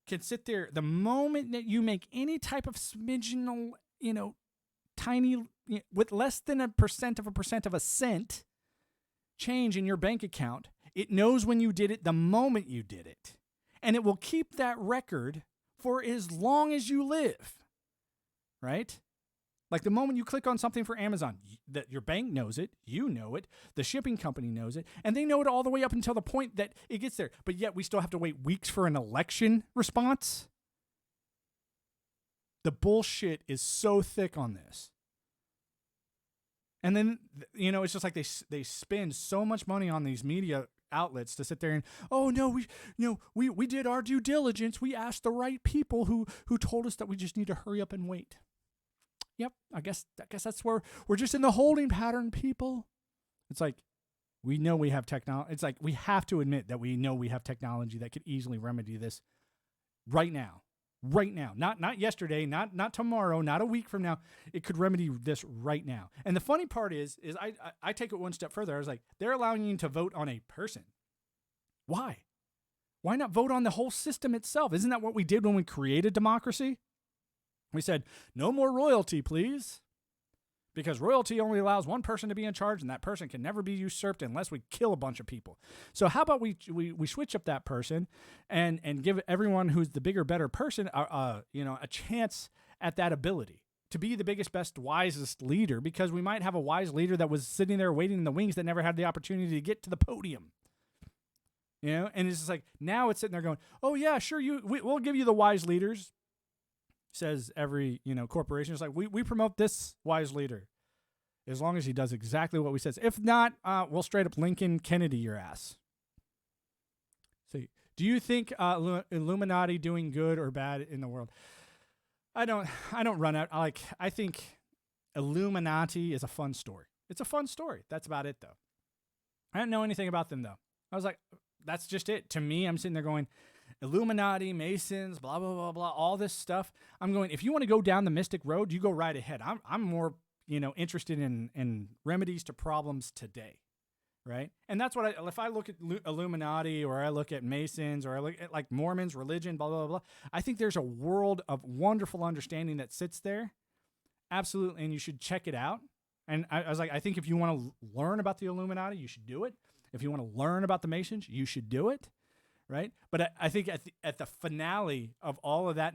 can sit there the moment that you make any type of smidgenal, tiny, with less than a percent of a cent change in your bank account, it knows when you did it the moment you did it. And it will keep that record for as long as you live, right? Like the moment you click on something for Amazon, that your bank knows it, you know it, the shipping company knows it, and they know it all the way up until the point that it gets there. But yet we still have to wait weeks for an election response. The bullshit is so thick on this. And then, it's just like they spend so much money on these media outlets to sit there and, oh no, we did our due diligence. We asked the right people who told us that we just need to hurry up and wait. Yep, I guess that's where we're just in the holding pattern, people. It's like, we know we have technology. It's like, we have to admit that we know we have technology that could easily remedy this right now. Right now, not yesterday, not tomorrow, not a week from now. It could remedy this right now. And the funny part is I take it one step further. I was like, they're allowing you to vote on a person. Why? Why not vote on the whole system itself? Isn't that what we did when we created democracy? We said, no more royalty, please. Because royalty only allows one person to be in charge, and that person can never be usurped unless we kill a bunch of people. So how about we switch up that person and give everyone who's the bigger, better person a chance at that ability to be the biggest, best, wisest leader, because we might have a wise leader that was sitting there waiting in the wings that never had the opportunity to get to the podium. And it's just like, now it's sitting there going, oh yeah, sure, we'll give you the wise leaders. Says every corporation. It's like, we promote this wise leader as long as he does exactly what we said. If not, we'll straight up Lincoln Kennedy your ass. So do you think Illuminati doing good or bad in the world? I don't run out. I think Illuminati is a fun story. It's a fun story. That's about it though. I don't know anything about them though. I was like, that's just it. To me, I'm sitting there going, Illuminati, Masons, blah, blah, blah, blah, all this stuff. I'm going, if you want to go down the mystic road, you go right ahead. I'm more, interested in remedies to problems today, right? And that's what if I look at Illuminati, or I look at Masons, or I look at like Mormons, religion, blah, blah, blah, I think there's a world of wonderful understanding that sits there. Absolutely. And you should check it out. And I was like, I think if you want to learn about the Illuminati, you should do it. If you want to learn about the Masons, you should do it. Right. But I think at the finale of all of that,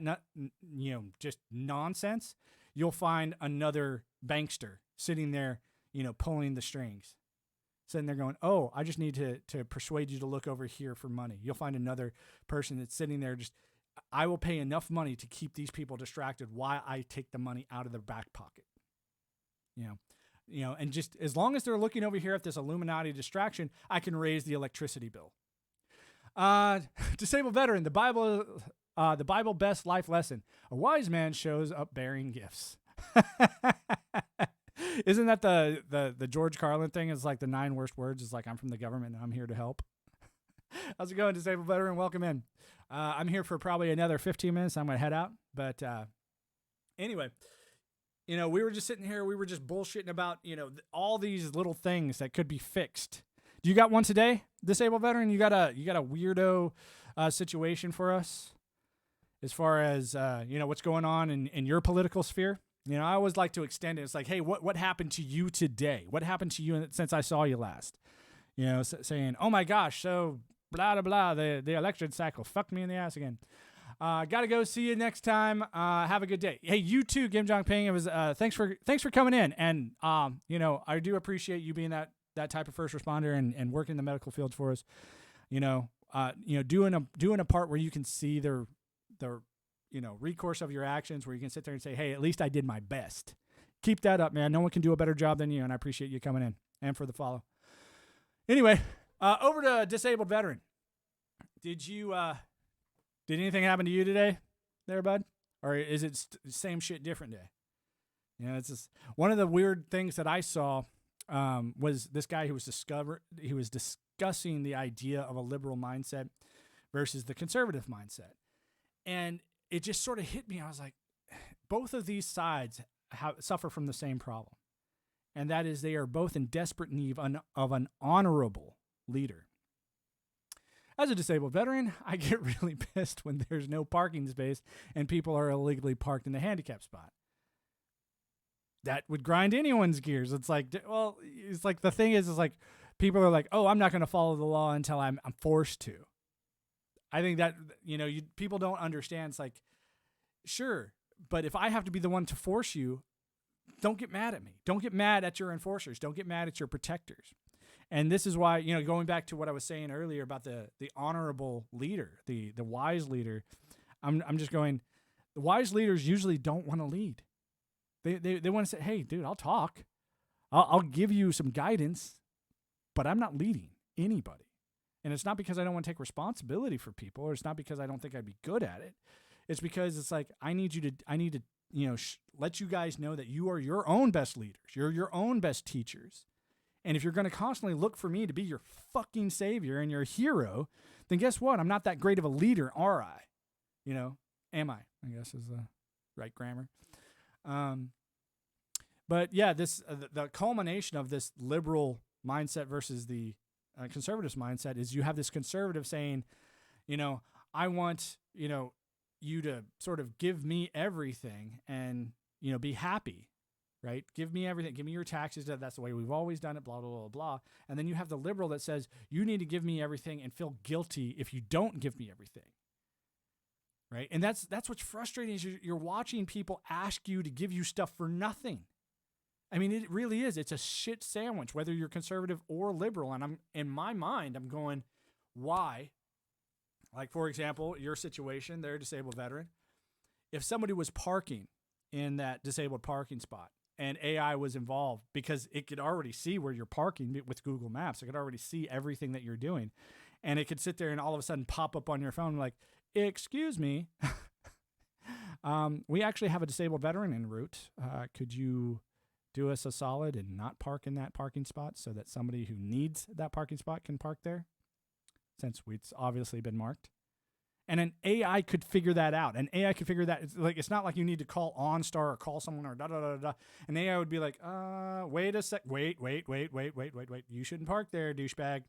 just nonsense, you'll find another bankster sitting there, pulling the strings, sitting there going, oh, I just need to persuade you to look over here for money. You'll find another person that's sitting there just, I will pay enough money to keep these people distracted while I take the money out of their back pocket. And just as long as they're looking over here at this Illuminati distraction, I can raise the electricity bill. Disabled veteran, the Bible best life lesson. A wise man shows up bearing gifts. Isn't that the George Carlin thing? It's like the 9 worst words. It's like, I'm from the government and I'm here to help. How's it going, disabled veteran? Welcome in. I'm here for probably another 15 minutes. I'm going to head out. But anyway, we were just sitting here. We were just bullshitting about, all these little things that could be fixed. Do you got one today, disabled veteran? You got a weirdo situation for us as far as what's going on in your political sphere? I always like to extend it. It's like, hey, what happened to you today? What happened to you since I saw you last? Saying, oh my gosh, so blah blah blah. The election cycle fucked me in the ass again. Gotta go. See you next time. Have a good day. Hey, you too, Kim Jong Ping. It was thanks for coming in, and I do appreciate you being that type of first responder and working in the medical field for us, doing a part where you can see the recourse of your actions where you can sit there and say, hey, at least I did my best. Keep that up, man. No one can do a better job than you, and I appreciate you coming in and for the follow. Anyway, over to disabled veteran. Did anything happen to you today there, bud? Or is it same shit, different day? It's just one of the weird things that I saw was this guy who was discussing the idea of a liberal mindset versus the conservative mindset. And it just sort of hit me. I was like, both of these sides suffer from the same problem. And that is they are both in desperate need of an honorable leader. As a disabled veteran, I get really pissed when there's no parking space and people are illegally parked in the handicap spot. That would grind anyone's gears. It's like, well, it's like the thing is like people are like, oh, I'm not going to follow the law until I'm forced to. I think that, people don't understand. It's like, sure, but if I have to be the one to force you, don't get mad at me. Don't get mad at your enforcers. Don't get mad at your protectors. And this is why, going back to what I was saying earlier about the honorable leader, the wise leader, I'm just going, the wise leaders usually don't want to lead. They want to say, hey, dude, I'll talk. I'll give you some guidance, but I'm not leading anybody. And it's not because I don't want to take responsibility for people, or it's not because I don't think I'd be good at it. It's because it's like, I need to let you guys know that you are your own best leaders. You're your own best teachers. And if you're going to constantly look for me to be your fucking savior and your hero, then guess what? I'm not that great of a leader, are I? Am I guess is the right grammar. But yeah, the culmination of this liberal mindset versus the conservative mindset is you have this conservative saying, I want, you to sort of give me everything and, be happy, right? Give me everything. Give me your taxes. That's the way we've always done it, blah, blah, blah, blah. And then you have the liberal that says you need to give me everything and feel guilty if you don't give me everything. Right? And that's what's frustrating is you're watching people ask you to give you stuff for nothing. I mean, it really is. It's a shit sandwich, whether you're conservative or liberal. And in my mind, I'm going, why? Like, for example, your situation, they're a disabled veteran. If somebody was parking in that disabled parking spot and AI was involved because it could already see where you're parking with Google Maps, it could already see everything that you're doing. And it could sit there and all of a sudden pop up on your phone like, excuse me, we actually have a disabled veteran en route. Could you do us a solid and not park in that parking spot so that somebody who needs that parking spot can park there, since it's obviously been marked? And an AI could figure that out. An AI could figure that. It's not like you need to call OnStar or call someone or da-da-da-da. An AI would be like, wait a sec. Wait. You shouldn't park there, douchebag.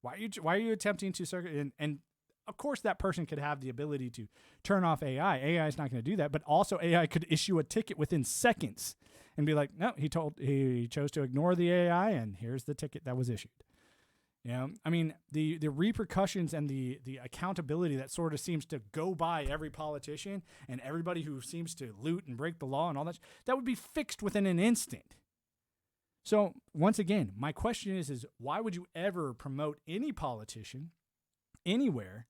Why are you attempting to circuit? And of course, that person could have the ability to turn off AI. AI is not going to do that. But also, AI could issue a ticket within seconds and be like, no, he chose to ignore the AI, and here's the ticket that was issued. I mean, the repercussions and the accountability that sort of seems to go by every politician and everybody who seems to loot and break the law and all that would be fixed within an instant. So once again, my question is why would you ever promote any politician anywhere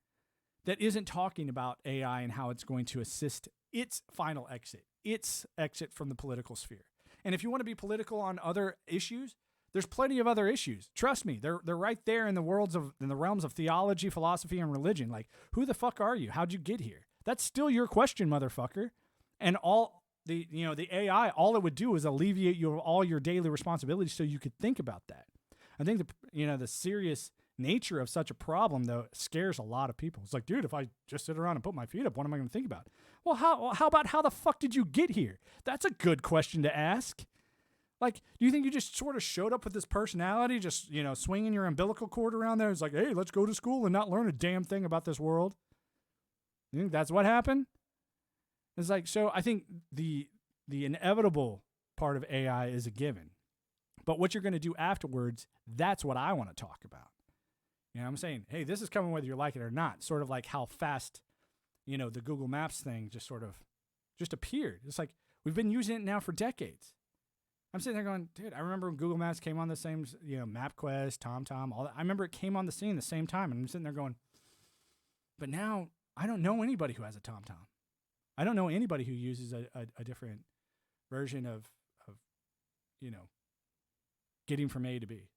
that isn't talking about AI and how it's going to assist its final exit, its exit from the political sphere? And if you want to be political on other issues, there's plenty of other issues. Trust me, they're right there in the realms of theology, philosophy, and religion. Like, who the fuck are you? How'd you get here? That's still your question, motherfucker. And all the AI, all it would do is alleviate you of all your daily responsibilities, so you could think about that. I think the serious nature of such a problem, though, scares a lot of people. It's like, dude, if I just sit around and put my feet up, what am I going to think about? Well, how about how the fuck did you get here? That's a good question to ask. Like, do you think you just sort of showed up with this personality, just, swinging your umbilical cord around there? It's like, hey, let's go to school and not learn a damn thing about this world. You think that's what happened? It's like, so I think the inevitable part of AI is a given. But what you're going to do afterwards, that's what I want to talk about. I'm saying, hey, this is coming whether you like it or not. Sort of like how fast, the Google Maps thing just appeared. It's like, we've been using it now for decades. I'm sitting there going, dude, I remember when Google Maps came on the same, MapQuest, TomTom, all that. I remember it came on the scene at the same time, and I'm sitting there going, but now I don't know anybody who has a TomTom. I don't know anybody who uses a different version of getting from A to B.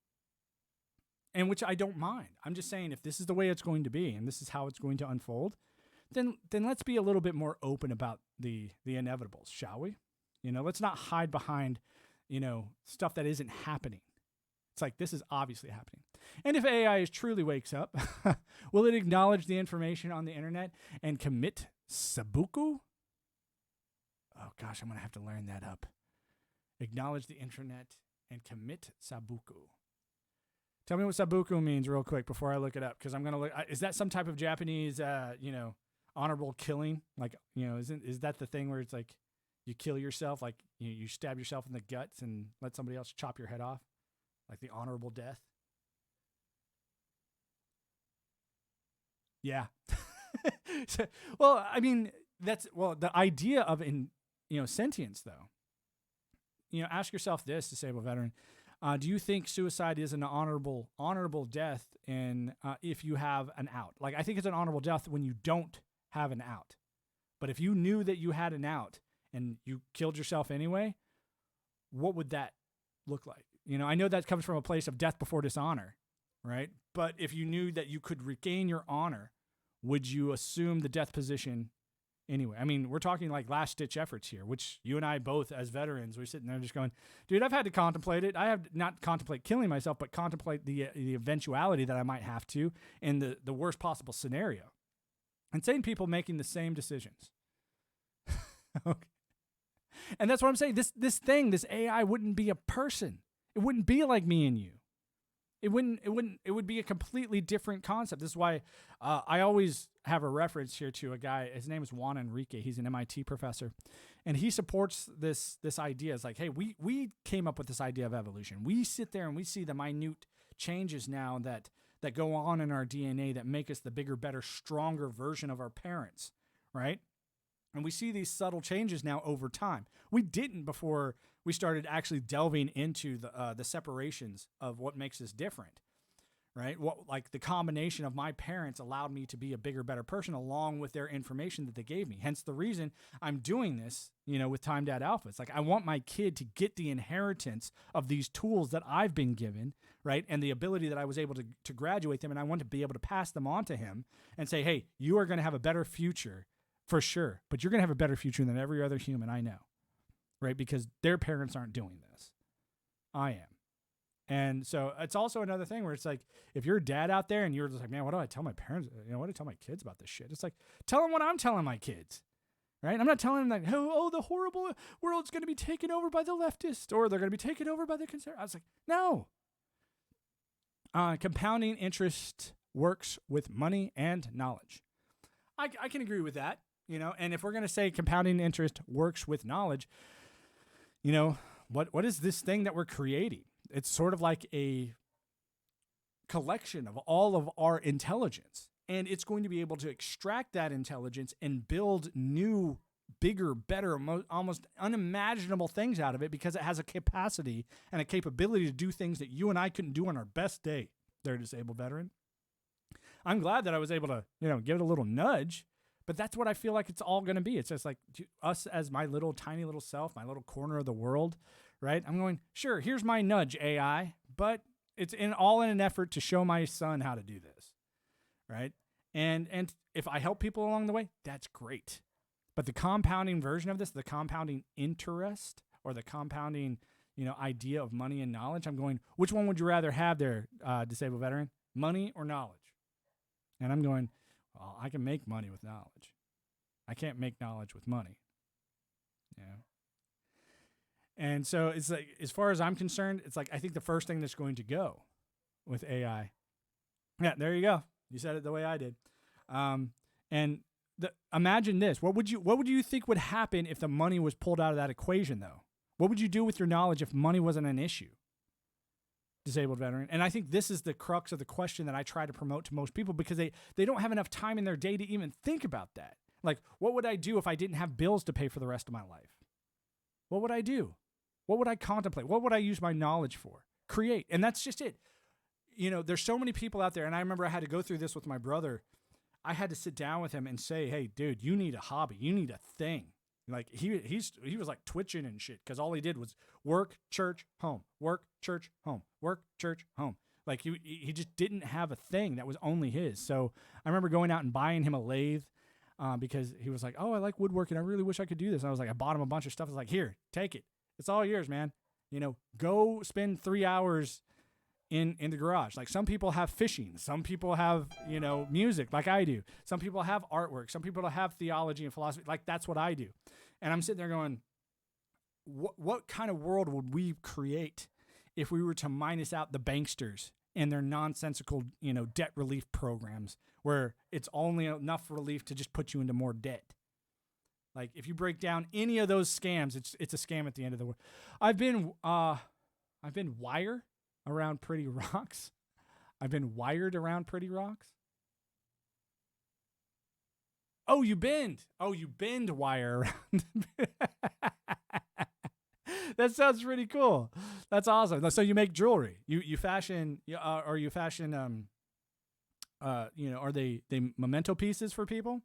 And which I don't mind. I'm just saying, if this is the way it's going to be and this is how it's going to unfold, then let's be a little bit more open about the inevitables, shall we? Let's not hide behind, stuff that isn't happening. It's like, this is obviously happening. And if AI truly wakes up, will it acknowledge the information on the internet and commit seppuku? Oh gosh, I'm going to have to learn that up. Acknowledge the internet and commit seppuku. Tell me what seppuku means real quick before I look it up, because I'm going to look. Is that some type of Japanese, honorable killing? Like, is that the thing where it's like you kill yourself, like you stab yourself in the guts and let somebody else chop your head off? Like the honorable death? Yeah. Well, I mean, the idea of sentience, though. Ask yourself this, disabled veteran. Do you think suicide is an honorable death if you have an out? Like, I think it's an honorable death when you don't have an out. But if you knew that you had an out and you killed yourself anyway, what would that look like? I know that comes from a place of death before dishonor, right? But if you knew that you could regain your honor, would you assume the death position anyway? I mean, we're talking like last-ditch efforts here, which you and I both, as veterans, we're sitting there just going, dude, I've had to contemplate it. I have not contemplate killing myself, but contemplate the eventuality that I might have to in the worst possible scenario. And same people making the same decisions. Okay. And that's what I'm saying. This AI wouldn't be a person. It wouldn't be like me and you. It would be a completely different concept. This is why I always have a reference here to a guy. His name is Juan Enrique. He's an MIT professor, and he supports this idea. It's like, hey, we came up with this idea of evolution. We sit there and we see the minute changes now that go on in our DNA that make us the bigger, better, stronger version of our parents, right? And we see these subtle changes now over time. We didn't before we started actually delving into the separations of what makes us different, right? Like the combination of my parents allowed me to be a bigger, better person along with their information that they gave me. Hence the reason I'm doing this, with Time Dad Alpha. It's like, I want my kid to get the inheritance of these tools that I've been given, right? And the ability that I was able to graduate them. And I want to be able to pass them on to him and say, hey, you are going to have a better future for sure, but you're going to have a better future than every other human I know, right? Because their parents aren't doing this. I am. And so it's also another thing where it's like, if you're a dad out there and you're just like, man, what do I tell my parents? What do I tell my kids about this shit? It's like, tell them what I'm telling my kids, right? I'm not telling them that, oh, the horrible world's going to be taken over by the leftists or they're going to be taken over by the conservatives. I was like, no. Compounding interest works with money and knowledge. I can agree with that. And if we're going to say compounding interest works with knowledge, what is this thing that we're creating? It's sort of like a collection of all of our intelligence, and it's going to be able to extract that intelligence and build new, bigger, better, almost unimaginable things out of it because it has a capacity and a capability to do things that you and I couldn't do on our best day. They're disabled veteran. I'm glad that I was able to, give it a little nudge. But that's what I feel like it's all going to be. It's just like us as my little tiny little self, my little corner of the world, right? I'm going, sure, here's my nudge, AI, but it's all in an effort to show my son how to do this, right? And if I help people along the way, that's great. But the compounding version of this, the compounding interest or the compounding, idea of money and knowledge, I'm going, which one would you rather have there, disabled veteran? Money or knowledge? And I'm going, well, I can make money with knowledge. I can't make knowledge with money. And so it's like, as far as I'm concerned, it's like, I think the first thing that's going to go with AI. Yeah, there you go. You said it the way I did. Imagine this. What would you think would happen if the money was pulled out of that equation, though? What would you do with your knowledge if money wasn't an issue? Disabled veteran. And I think this is the crux of the question that I try to promote to most people because they don't have enough time in their day to even think about that. Like, what would I do if I didn't have bills to pay for the rest of my life? What would I do? What would I contemplate? What would I use my knowledge for? Create. And that's just it. There's so many people out there, and I remember I had to go through this with my brother. I had to sit down with him and say, hey, dude, you need a hobby. You need a thing. Like he was like twitching and shit because all he did was work, church, home, work, church, home, work, church, home. Like he just didn't have a thing that was only his. So I remember going out and buying him a lathe because he was like, oh, I like woodworking. I really wish I could do this. And I was like, I bought him a bunch of stuff. I was like, here, take it. It's all yours, man. You know, go spend 3 hours in the garage. Like some people have fishing. Some people have, you know, music like I do. Some people have artwork. Some people have theology and philosophy. Like that's what I do. And I'm sitting there going, what kind of world would we create if we were to minus out the banksters and their nonsensical, you know, debt relief programs where it's only enough relief to just put you into more debt? Like if you break down any of those scams, it's a scam at the end of the world. I've been wired around pretty rocks. I've been wired around pretty rocks. Oh, you bend wire around. That sounds pretty cool. That's awesome. So you make jewelry. You fashion, or you fashion, you know, are they memento pieces for people?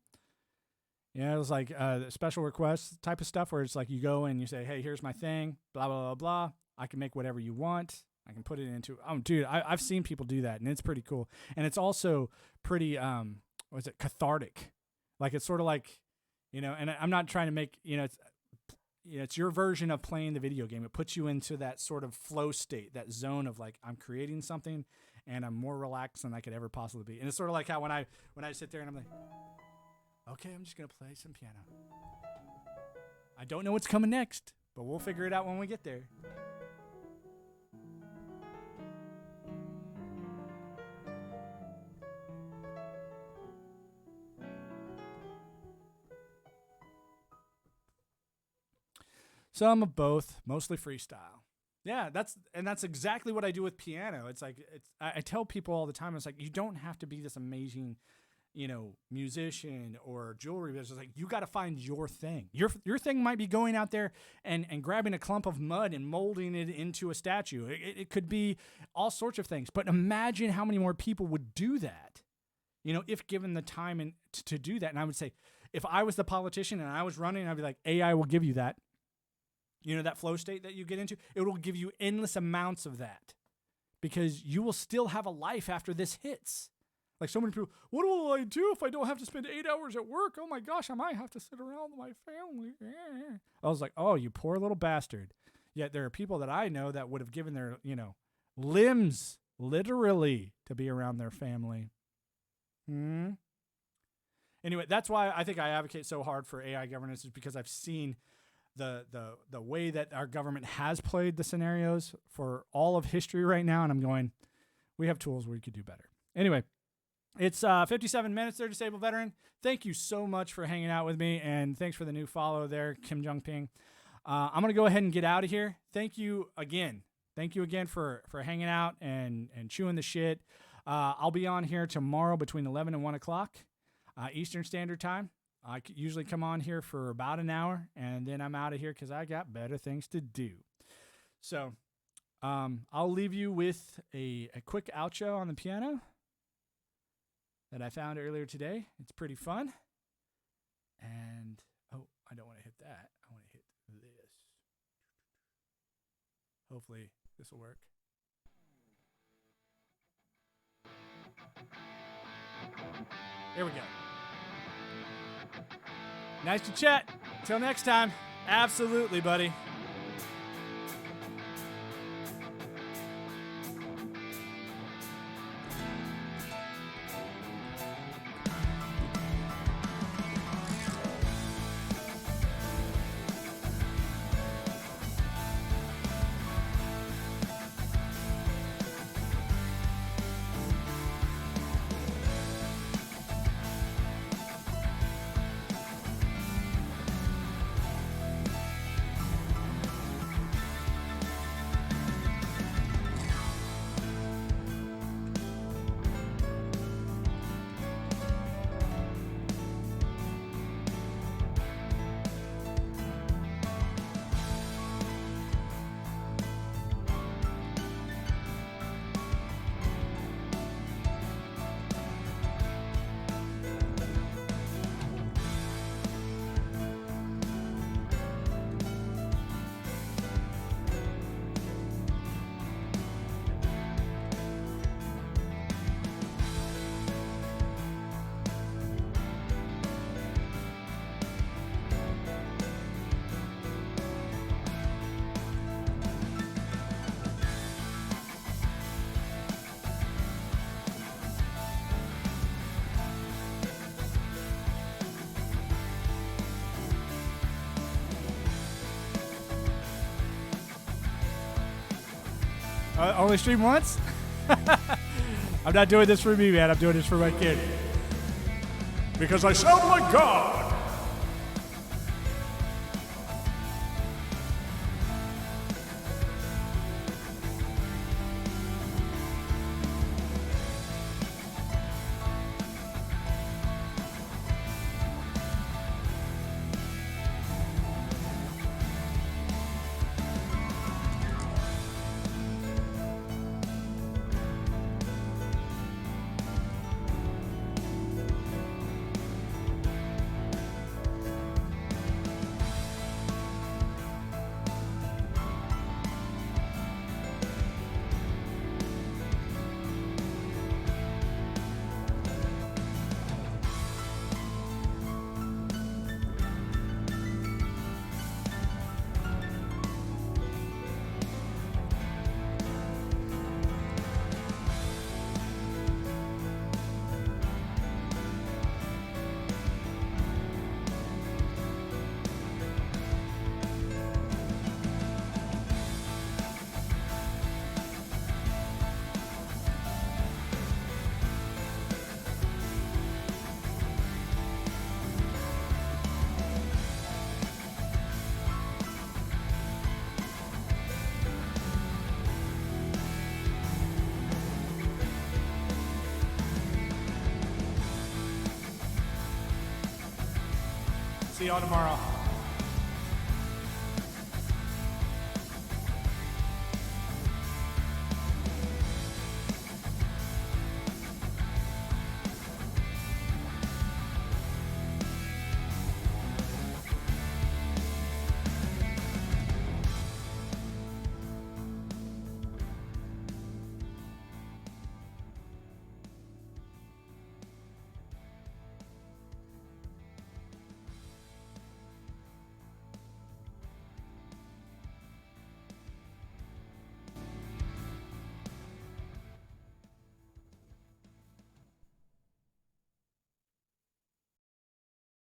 Yeah, it was like special requests type of stuff where it's like you go and you say, hey, here's my thing, blah, blah, blah, blah. I can make whatever you want. I can put it into, dude, I've seen people do that and it's pretty cool. And it's also pretty, cathartic. Like it's sort of like, you know, and I'm not trying to make, you know, it's your version of playing the video game. It puts you into that sort of flow state, that zone of like, I'm creating something and I'm more relaxed than I could ever possibly be. And it's sort of like how when I sit there and I'm like, okay, I'm just going to play some piano. I don't know what's coming next, but we'll figure it out when we get there. Some of both, mostly freestyle. Yeah, that's exactly what I do with piano. It's like I tell people all the time. It's like you don't have to be this amazing, you know, musician or jewelry business. Like you got to find your thing. Your thing might be going out there and grabbing a clump of mud and molding it into a statue. It could be all sorts of things. But imagine how many more people would do that, you know, if given the time and to do that. And I would say, if I was the politician and I was running, I'd be like, AI will give you that. You know, that flow state that you get into, it will give you endless amounts of that because you will still have a life after this hits. Like so many people, what will I do if I don't have to spend 8 hours at work? Oh my gosh, I might have to sit around with my family. I was like, oh, you poor little bastard. Yet there are people that I know that would have given their, you know, limbs literally to be around their family. Anyway, that's why I think I advocate so hard for AI governance is because I've seen the way that our government has played the scenarios for all of history right now. And I'm going, we have tools where you could do better. Anyway, it's 57 minutes there, Disabled Veteran. Thank you so much for hanging out with me. And thanks for the new follow there, Kim Jung Ping. I'm going to go ahead and get out of here. Thank you again. Thank you again for hanging out and chewing the shit. I'll be on here tomorrow between 11 and 1 o'clock Eastern Standard Time. I usually come on here for about an hour, and then I'm out of here because I got better things to do. So I'll leave you with a quick outro on the piano that I found earlier today. It's pretty fun. And, oh, I don't want to hit that. I want to hit this. Hopefully this will work. There we go. Nice to chat. Till next time. Absolutely, buddy. Only stream once? I'm not doing this for me, man. I'm doing this for my kid. Because I sound like God. See y'all tomorrow.